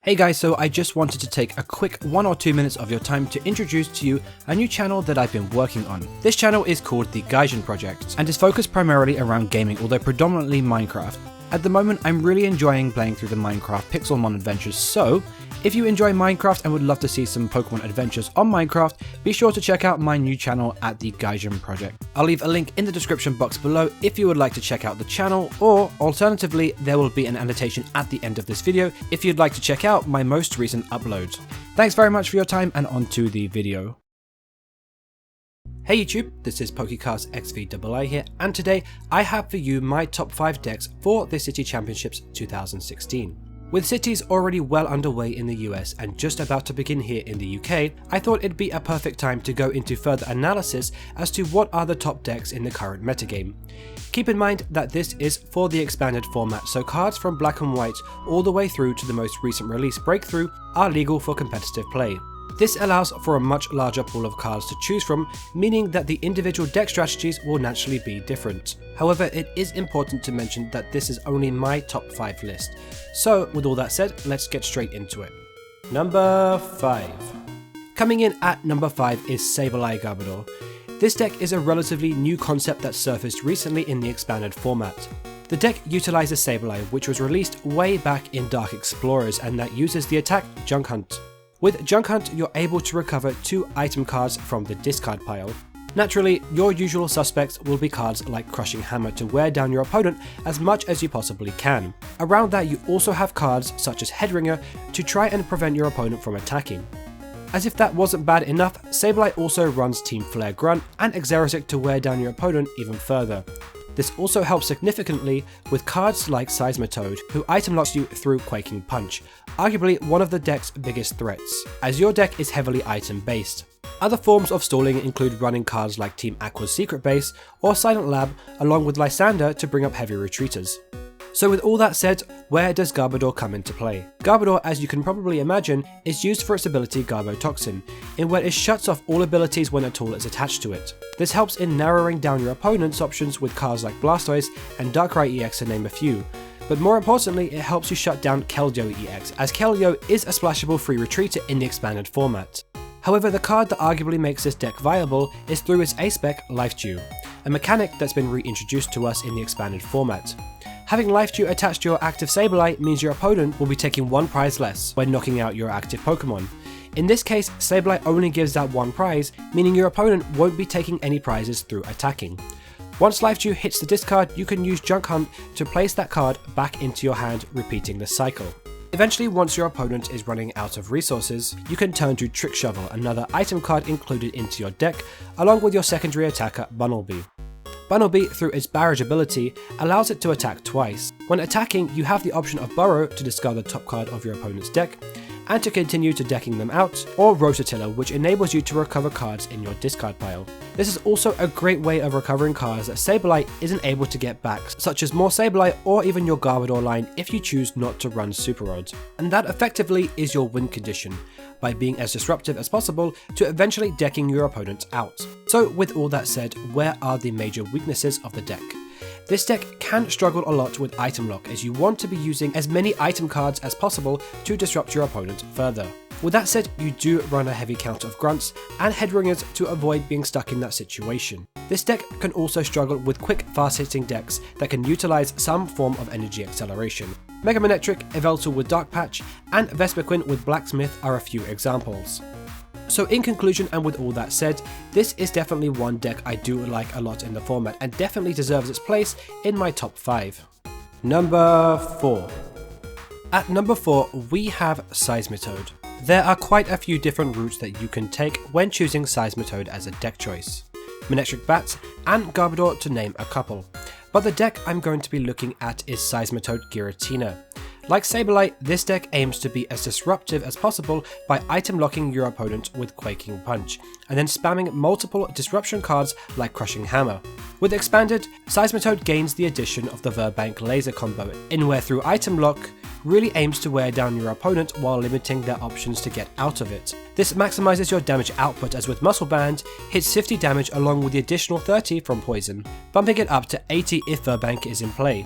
Hey guys, so I just wanted to take a quick 1 or 2 minutes of your time to introduce to you a new channel that I've been working on. This channel is called TheGaijinProject and is focused primarily around gaming, although predominantly Minecraft. At the moment, I'm really enjoying playing through the Minecraft Pixelmon adventures, so if you enjoy Minecraft and would love to see some Pokemon adventures on Minecraft, be sure to check out my new channel at TheGaijinProject. I'll leave a link in the description box below if you would like to check out the channel, or alternatively, there will be an annotation at the end of this video if you'd like to check out my most recent uploads. Thanks very much for your time, and on to the video. Hey YouTube, this is PokéCastXVll here, and today I have for you my top 5 decks for the City Championships 2016. With cities already well underway in the US and just about to begin here in the UK, I thought it'd be a perfect time to go into further analysis as to what are the top decks in the current metagame. Keep in mind that this is for the expanded format, so cards from Black and White all the way through to the most recent release Breakthrough are legal for competitive play. This allows for a much larger pool of cards to choose from, meaning that the individual deck strategies will naturally be different. However, it is important to mention that this is only my top 5 list. So with all that said, let's get straight into it. Number 5. Coming in at number 5 is Sableye Garbodor. This deck is a relatively new concept that surfaced recently in the expanded format. The deck utilizes Sableye, which was released way back in Dark Explorers, and that uses the attack Junk Hunt. With Junk Hunt, you're able to recover 2 item cards from the discard pile. Naturally, your usual suspects will be cards like Crushing Hammer to wear down your opponent as much as you possibly can. Around that, you also have cards such as Headringer to try and prevent your opponent from attacking. As if that wasn't bad enough, Sableye also runs Team Flare Grunt and Xerosic to wear down your opponent even further. This also helps significantly with cards like Seismitoad, who item locks you through Quaking Punch, arguably one of the deck's biggest threats, as your deck is heavily item based. Other forms of stalling include running cards like Team Aqua's Secret Base or Silent Lab, along with Lysander to bring up heavy retreaters. So with all that said, where does Garbodor come into play? Garbodor, as you can probably imagine, is used for its ability Garbotoxin, in where it shuts off all abilities when a tool is attached to it. This helps in narrowing down your opponent's options with cards like Blastoise and Darkrai EX to name a few. But more importantly, it helps you shut down Keldeo EX, as Keldeo is a splashable free retreater in the expanded format. However, the card that arguably makes this deck viable is through its A-Spec Life Dew, a mechanic that's been reintroduced to us in the expanded format. Having Life Dew attached to your active Sableye means your opponent will be taking 1 prize less when knocking out your active Pokemon. In this case, Sableye only gives out 1 prize, meaning your opponent won't be taking any prizes through attacking. Once Life Dew hits the discard, you can use Junk Hunt to place that card back into your hand, repeating the cycle. Eventually, once your opponent is running out of resources, you can turn to Trick Shovel, another item card included into your deck, along with your secondary attacker Bunnelby. Bunnelby, through its barrage ability, allows it to attack twice. When attacking, you have the option of Burrow to discard the top card of your opponent's deck, and to continue to decking them out, or Rototiller, which enables you to recover cards in your discard pile. This is also a great way of recovering cards that Sableye isn't able to get back, such as more Sableye or even your Garbodor line if you choose not to run Super Rods. And that effectively is your win condition, by being as disruptive as possible to eventually decking your opponent out. So with all that said, where are the major weaknesses of the deck? This deck can struggle a lot with item lock, as you want to be using as many item cards as possible to disrupt your opponent further. With that said, you do run a heavy count of Grunts and Headringers to avoid being stuck in that situation. This deck can also struggle with quick, fast-hitting decks that can utilize some form of energy acceleration. Mega Manectric, Yveltal with Dark Patch, and Vespiquen with Blacksmith are a few examples. So in conclusion, and with all that said, this is definitely one deck I do like a lot in the format and definitely deserves its place in my top 5. Number 4. At number 4, we have Seismitoad. There are quite a few different routes that you can take when choosing Seismitoad as a deck choice. Manectric Bats and Garbodor to name a couple. But the deck I'm going to be looking at is Seismitoad Giratina. Like Sableye, this deck aims to be as disruptive as possible by item locking your opponent with Quaking Punch, and then spamming multiple disruption cards like Crushing Hammer. With Expanded, Seismitoad gains the addition of the Verbank Laser combo, in where through item lock, really aims to wear down your opponent while limiting their options to get out of it. This maximizes your damage output, as with Muscle Band, hits 50 damage along with the additional 30 from Poison, bumping it up to 80 if Verbank is in play.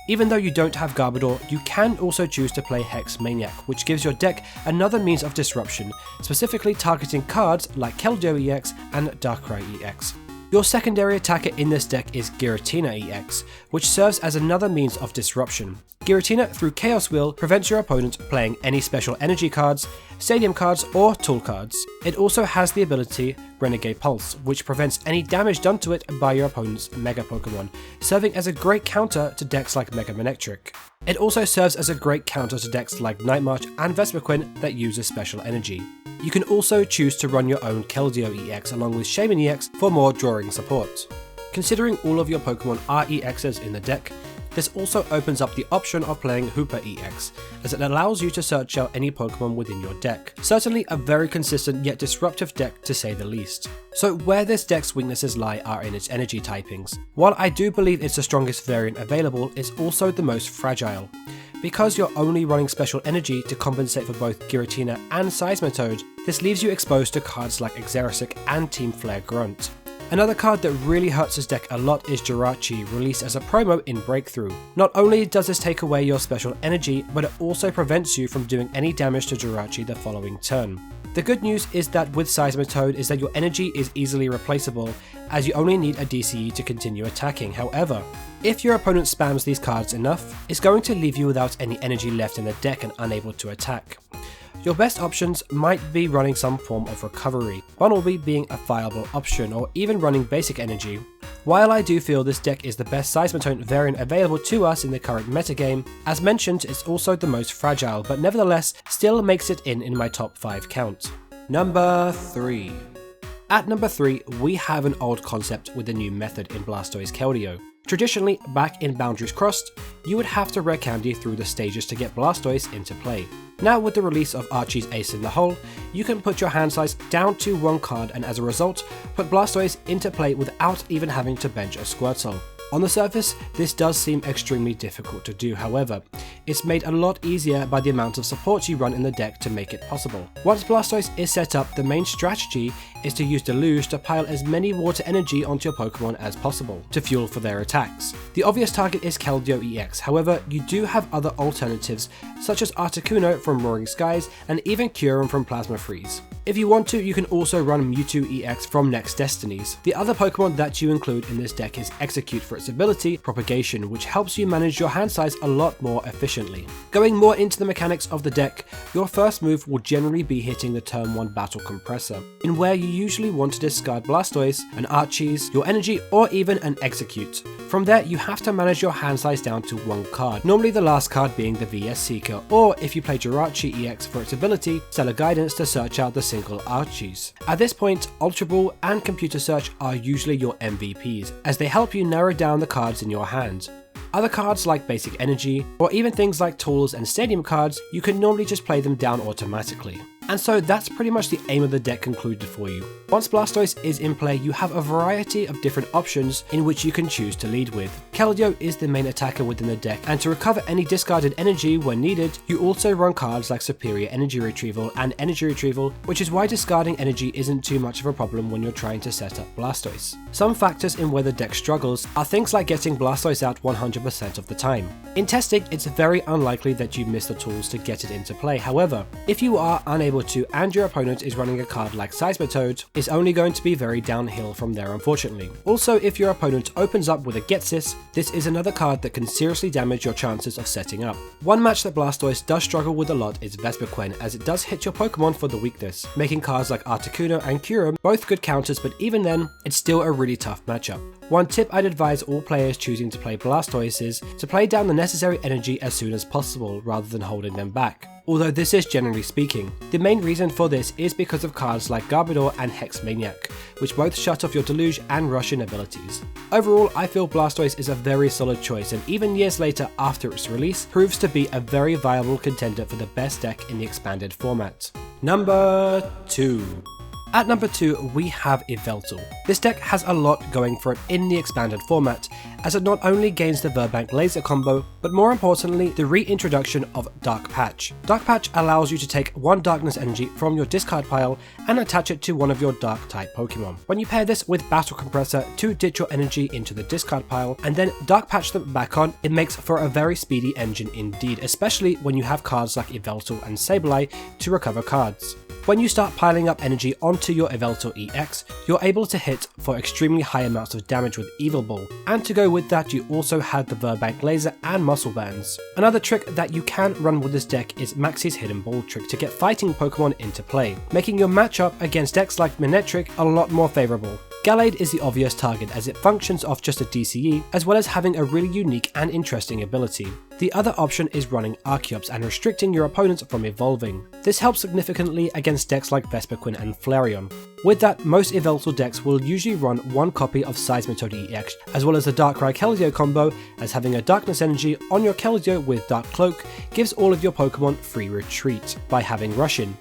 Even though you don't have Garbodor, you can also choose to play Hex Maniac, which gives your deck another means of disruption, specifically targeting cards like Keldeo EX and Darkrai EX. Your secondary attacker in this deck is Giratina EX, which serves as another means of disruption. Giratina, through Chaos Wheel, prevents your opponent playing any special energy cards, stadium cards, or tool cards. It also has the ability Renegade Pulse, which prevents any damage done to it by your opponent's Mega Pokemon, serving as a great counter to decks like Mega Manectric. It also serves as a great counter to decks like Night March and Vespiquen that uses special energy. You can also choose to run your own Keldeo EX along with Shaman EX for more drawing support. Considering all of your Pokemon are EXs in the deck, this also opens up the option of playing Hooper EX, as it allows you to search out any Pokemon within your deck. Certainly a very consistent yet disruptive deck to say the least. So where this deck's weaknesses lie are in its energy typings. While I do believe it's the strongest variant available, it's also the most fragile. Because you're only running special energy to compensate for both Giratina and Seismitoad, this leaves you exposed to cards like Xerasic and Team Flare Grunt. Another card that really hurts this deck a lot is Jirachi, released as a promo in Breakthrough. Not only does this take away your special energy, but it also prevents you from doing any damage to Jirachi the following turn. The good news is that with Seismitoad is that your energy is easily replaceable, as you only need a DCE to continue attacking. However, if your opponent spams these cards enough, it's going to leave you without any energy left in the deck and unable to attack. Your best options might be running some form of recovery, Bunnelby being a viable option, or even running basic energy. While I do feel this deck is the best Seismitoad variant available to us in the current metagame, as mentioned it's also the most fragile, but nevertheless still makes it in my top 5 count. Number 3. At number 3, we have an old concept with a new method in Blastoise Keldeo. Traditionally, back in Boundaries Crossed, you would have to rare candy through the stages to get Blastoise into play. Now with the release of Archie's Ace in the Hole, you can put your hand size down to 1 card and as a result, put Blastoise into play without even having to bench a Squirtle. On the surface, this does seem extremely difficult to do, however, it's made a lot easier by the amount of support you run in the deck to make it possible. Once Blastoise is set up, the main strategy is to use Deluge to pile as many water energy onto your Pokemon as possible, to fuel for their attacks. The obvious target is Keldeo EX, however, you do have other alternatives, such as Articuno from Roaring Skies and even Kyurem from Plasma Freeze. If you want to, you can also run Mewtwo EX from Next Destinies. The other Pokemon that you include in this deck is Execute for its ability, Propagation, which helps you manage your hand size a lot more efficiently. Going more into the mechanics of the deck, your first move will generally be hitting the turn 1 Battle Compressor, in where you usually want to discard Blastoise, an Archie's, your energy, or even an Execute. From there, you have to manage your hand size down to 1 card, normally the last card being the VS Seeker, or if you play Jirachi EX for its ability, Stellar Guidance to search out the single Archies. At this point, Ultra Ball and Computer Search are usually your MVPs, as they help you narrow down the cards in your hand. Other cards like Basic Energy, or even things like Tools and Stadium cards, you can normally just play them down automatically. And so that's pretty much the aim of the deck concluded for you. Once Blastoise is in play, you have a variety of different options in which you can choose to lead with. Keldeo is the main attacker within the deck, and to recover any discarded energy when needed, you also run cards like Superior Energy Retrieval and Energy Retrieval, which is why discarding energy isn't too much of a problem when you're trying to set up Blastoise. Some factors in where the deck struggles are things like getting Blastoise out 100% of the time. In testing, it's very unlikely that you miss the tools to get it into play. However, if you are unable to and your opponent is running a card like Seismitoad, it's only going to be very downhill from there, unfortunately. Also, if your opponent opens up with a Getsis, this is another card that can seriously damage your chances of setting up. One match that Blastoise does struggle with a lot is Vespiquen, as it does hit your Pokemon for the weakness, making cards like Articuno and Kyurem both good counters, but even then, it's still a really tough matchup. One tip I'd advise all players choosing to play Blastoise is to play down the necessary energy as soon as possible rather than holding them back. Although this is generally speaking. The main reason for this is because of cards like Garbodor and Hex Maniac, which both shut off your Deluge and Russian abilities. Overall, I feel Blastoise is a very solid choice, and even years later after its release, proves to be a very viable contender for the best deck in the expanded format. Number 2. At number 2, we have Yveltal. This deck has a lot going for it in the expanded format, as it not only gains the Verbank laser combo, but more importantly, the reintroduction of Dark Patch. Dark Patch allows you to take one darkness energy from your discard pile and attach it to one of your dark type Pokemon. When you pair this with Battle Compressor to ditch your energy into the discard pile and then Dark Patch them back on, it makes for a very speedy engine indeed, especially when you have cards like Yveltal and Sableye to recover cards. When you start piling up energy onto your Yveltal EX, you're able to hit for extremely high amounts of damage with Evil Ball, and to go with that you also have the Verbank Laser and Muscle Bands. Another trick that you can run with this deck is Maxie's Hidden Ball trick to get fighting Pokemon into play, making your matchup against decks like Manectric a lot more favourable. Gallade is the obvious target as it functions off just a DCE, as well as having a really unique and interesting ability. The other option is running Archeops and restricting your opponents from evolving. This helps significantly against decks like Vespiquen and Flareon. With that, most Yveltal decks will usually run one copy of Seismitoad EX, as well as the Darkrai Keldeo combo, as having a Darkness Energy on your Keldeo with Dark Cloak gives all of your Pokemon free retreat by having Rush In.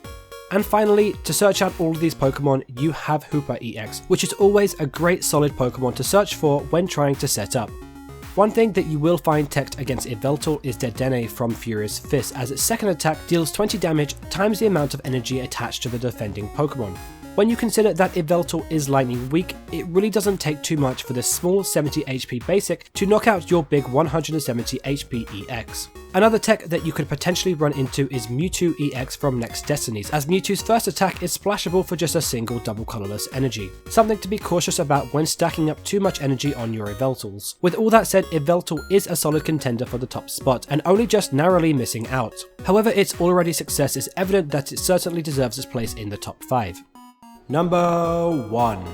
And finally, to search out all of these Pokemon, you have Hoopa EX, which is always a great solid Pokemon to search for when trying to set up. One thing that you will find teched against Yveltal is Dedenne from Furious Fist, as its second attack deals 20 damage times the amount of energy attached to the defending Pokemon. When you consider that Yveltal is lightning weak, it really doesn't take too much for this small 70 HP basic to knock out your big 170 HP EX. Another tech that you could potentially run into is Mewtwo EX from Next Destinies, as Mewtwo's first attack is splashable for just a single double colourless energy, something to be cautious about when stacking up too much energy on your Yveltals. With all that said, Yveltal is a solid contender for the top spot, and only just narrowly missing out. However, its already success is evident that it certainly deserves its place in the top 5. Number 1.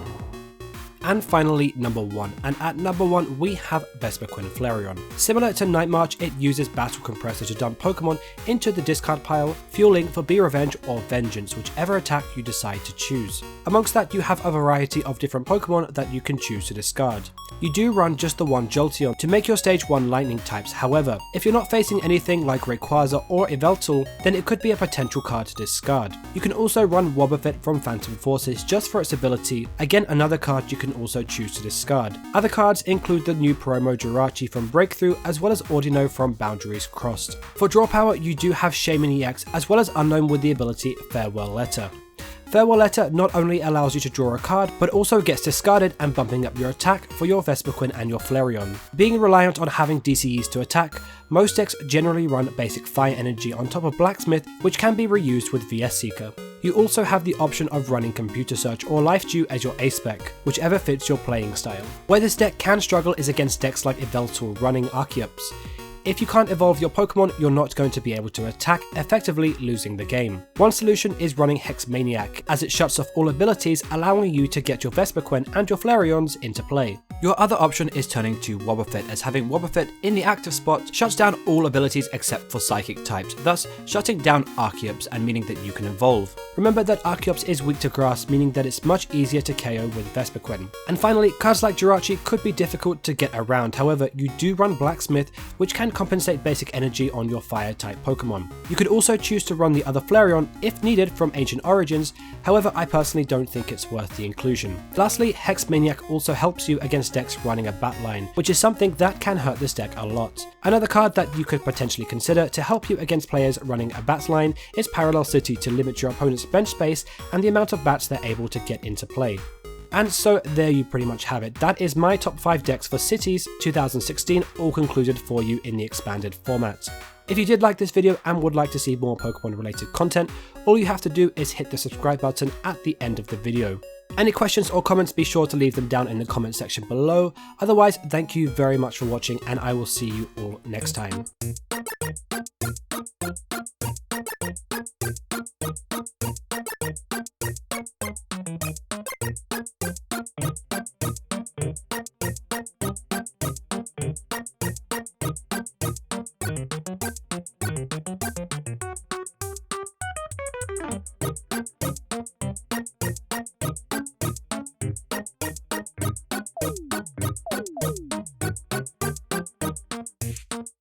And finally, number 1. And at number 1, we have Vespiquen Flareon. Similar to Night March, it uses Battle Compressor to dump Pokemon into the discard pile, fueling for Be Revenge or Vengeance, whichever attack you decide to choose. Amongst that, you have a variety of different Pokemon that you can choose to discard. You do run just the one Jolteon to make your stage 1 lightning types. However, if you're not facing anything like Rayquaza or Yveltal, then it could be a potential card to discard. You can also run Wobbuffet from Phantom Forces just for its ability, again another card you can also choose to discard. Other cards include the new promo Jirachi from Breakthrough, as well as Audino from Boundaries Crossed. For draw power, you do have Shaymin EX, as well as Unknown with the ability Farewell Letter. Farewell Letter not only allows you to draw a card, but also gets discarded and bumping up your attack for your Vespiquen and your Flareon. Being reliant on having DCEs to attack, most decks generally run basic Fire Energy on top of Blacksmith, which can be reused with VS Seeker. You also have the option of running Computer Search or Life Dew as your ace spec, whichever fits your playing style. Where this deck can struggle is against decks like Yveltal running Archeops. If you can't evolve your Pokemon, you're not going to be able to attack, effectively losing the game. One solution is running Hex Maniac, as it shuts off all abilities, allowing you to get your Vespiquen and your Flareons into play. Your other option is turning to Wobbuffet, as having Wobbuffet in the active spot shuts down all abilities except for Psychic types, thus shutting down Archeops and meaning that you can evolve. Remember that Archeops is weak to Grass, meaning that it's much easier to KO with Vespiquen. And finally, cards like Jirachi could be difficult to get around, however you do run Blacksmith, which can compensate basic energy on your Fire type Pokemon. You could also choose to run the other Flareon if needed from Ancient Origins, however I personally don't think it's worth the inclusion. Lastly, Hex Maniac also helps you against decks running a bat line, which is something that can hurt this deck a lot. Another card that you could potentially consider to help you against players running a bat line is Parallel City to limit your opponent's bench space and the amount of bats they're able to get into play. And so there you pretty much have it. That is my top 5 decks for Cities 2016, all concluded for you in the expanded format. If you did like this video and would like to see more Pokemon related content, all you have to do is hit the subscribe button at the end of the video. Any questions or comments, be sure to leave them down in the comment section below. Otherwise, thank you very much for watching, and I will see you all next time.